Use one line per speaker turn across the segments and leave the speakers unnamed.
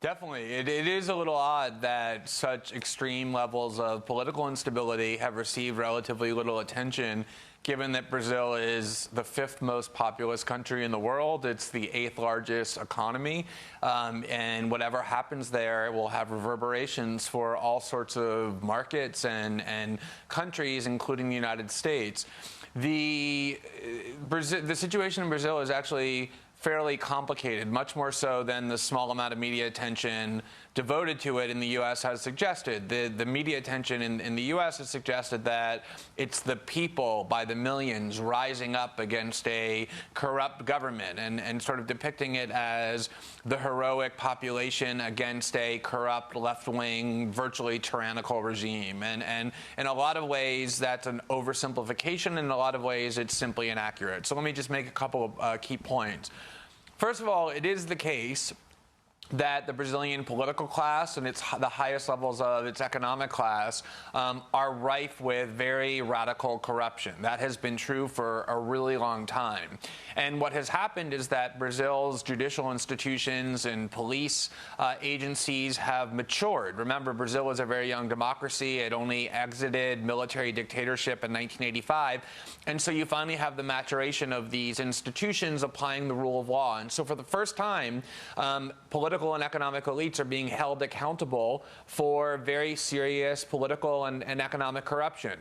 Definitely. It is a little odd that such extreme levels of political instability have received relatively little attention, given that Brazil is the fifth most populous country in the world. It's the eighth largest economy. And whatever happens there will have reverberations for all sorts of markets and countries, including the United States. The situation in Brazil is actually fairly complicated, much more so than the small amount of media attention devoted to it in the U.S. has suggested. The media attention in the U.S. has suggested that it's the people by the millions rising up against a corrupt government and sort of depicting it as the heroic population against a corrupt left-wing, virtually tyrannical regime. And in a lot of ways, that's an oversimplification. In a lot of ways, it's simply inaccurate. So let me just make a couple of key points. First of all, it is the case that the Brazilian political class and the highest levels of its economic class are rife with very radical corruption. That has been true for a really long time. And what has happened is that Brazil's judicial institutions and police agencies have matured. Remember, Brazil is a very young democracy. It only exited military dictatorship in 1985. And so you finally have the maturation of these institutions applying the rule of law. And so for the first time, political and economic elites are being held accountable for very serious political and economic corruption.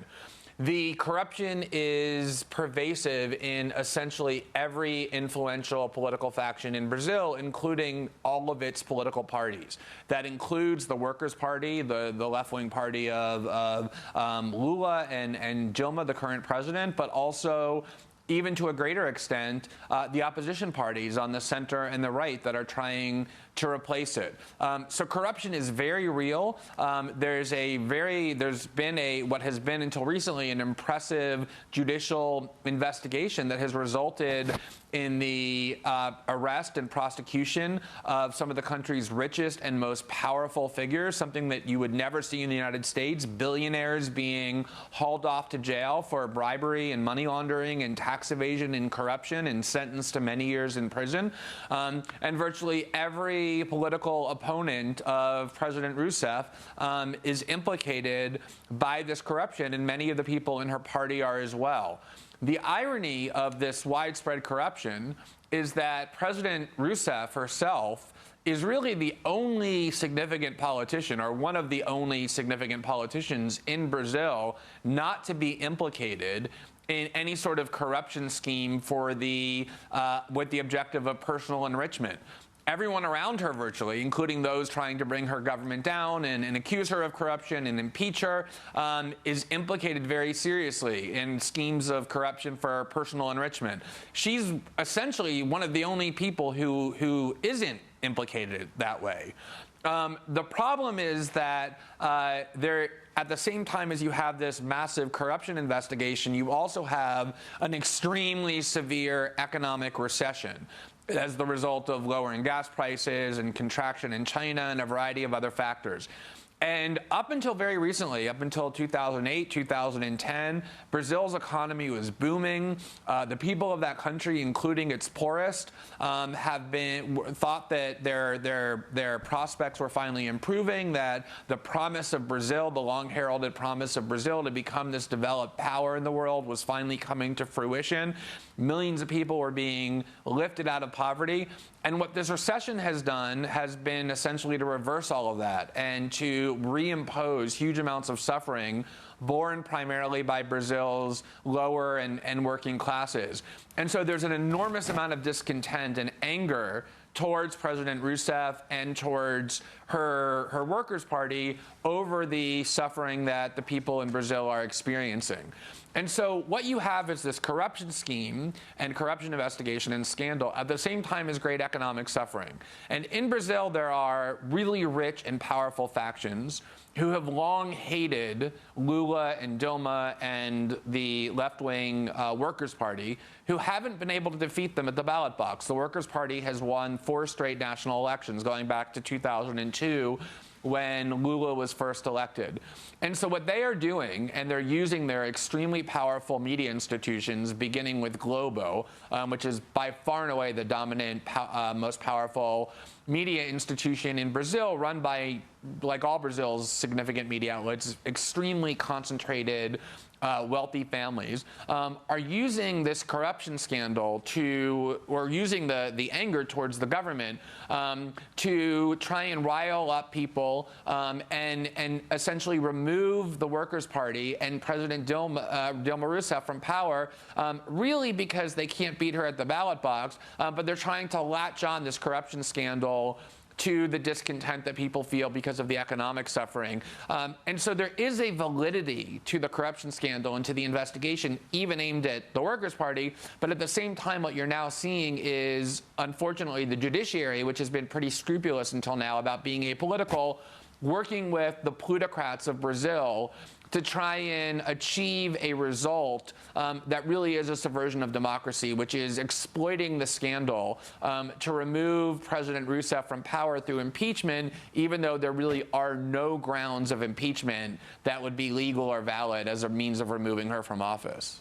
The corruption is pervasive in essentially every influential political faction in Brazil, including all of its political parties. That includes the Workers' Party, the left-wing party of Lula and Dilma, the current president, but also, even to a greater extent, the opposition parties on the center and the right that are trying to replace it. So corruption is very real. There's been what has been until recently an impressive judicial investigation that has resulted in the arrest and prosecution of some of the country's richest and most powerful figures, something that you would never see in the United States, billionaires being hauled off to jail for bribery and money laundering and tax evasion and corruption and sentenced to many years in prison. And virtually every political opponent of President Rousseff is implicated by this corruption, and many of the people in her party are as well. The irony of this widespread corruption is that President Rousseff herself is really the only significant politician, or one of the only significant politicians in Brazil, not to be implicated in any sort of corruption scheme for with the objective of personal enrichment. Everyone around her, virtually, including those trying to bring her government down and accuse her of corruption and impeach her, is implicated very seriously in schemes of corruption for personal enrichment. She's essentially one of the only people who isn't implicated that way. The problem is that at the same time as you have this massive corruption investigation, you also have an extremely severe economic recession as the result of lowering gas prices and contraction in China and a variety of other factors. And up until very recently, up until 2008, 2010, Brazil's economy was booming. The people of that country, including its poorest, thought that their prospects were finally improving, that the promise of Brazil, the long-heralded promise of Brazil to become this developed power in the world, was finally coming to fruition. Millions of people were being lifted out of poverty. And what this recession has done has been essentially to reverse all of that and to reimpose huge amounts of suffering borne primarily by Brazil's lower and working classes. And so there's an enormous amount of discontent and anger towards President Rousseff and towards her Workers' Party over the suffering that the people in Brazil are experiencing. And so what you have is this corruption scheme and corruption investigation and scandal at the same time as great economic suffering. And in Brazil, there are really rich and powerful factions who have long hated Lula and Dilma and the left-wing Workers' Party, who haven't been able to defeat them at the ballot box. The Workers' Party has won 4 straight national elections, going back to 2002, when Lula was first elected. And so what they are doing, and they're using their extremely powerful media institutions, beginning with Globo, which is by far and away the dominant, most powerful media institution in Brazil, run by, like all Brazil's significant media outlets, extremely concentrated, wealthy families, are using this corruption scandal or using the anger towards the government to try and rile up people and essentially remove the Workers' Party and President Dilma Rousseff from power, really because they can't beat her at the ballot box, but they're trying to latch on this corruption scandal to the discontent that people feel because of the economic suffering. And so there is a validity to the corruption scandal and to the investigation, even aimed at the Workers' Party. But at the same time, what you're now seeing is, unfortunately, the judiciary, which has been pretty scrupulous until now about being apolitical, working with the plutocrats of Brazil to try and achieve a result that really is a subversion of democracy, which is exploiting the scandal to remove President Rousseff from power through impeachment, even though there really are no grounds of impeachment that would be legal or valid as a means of removing her from office.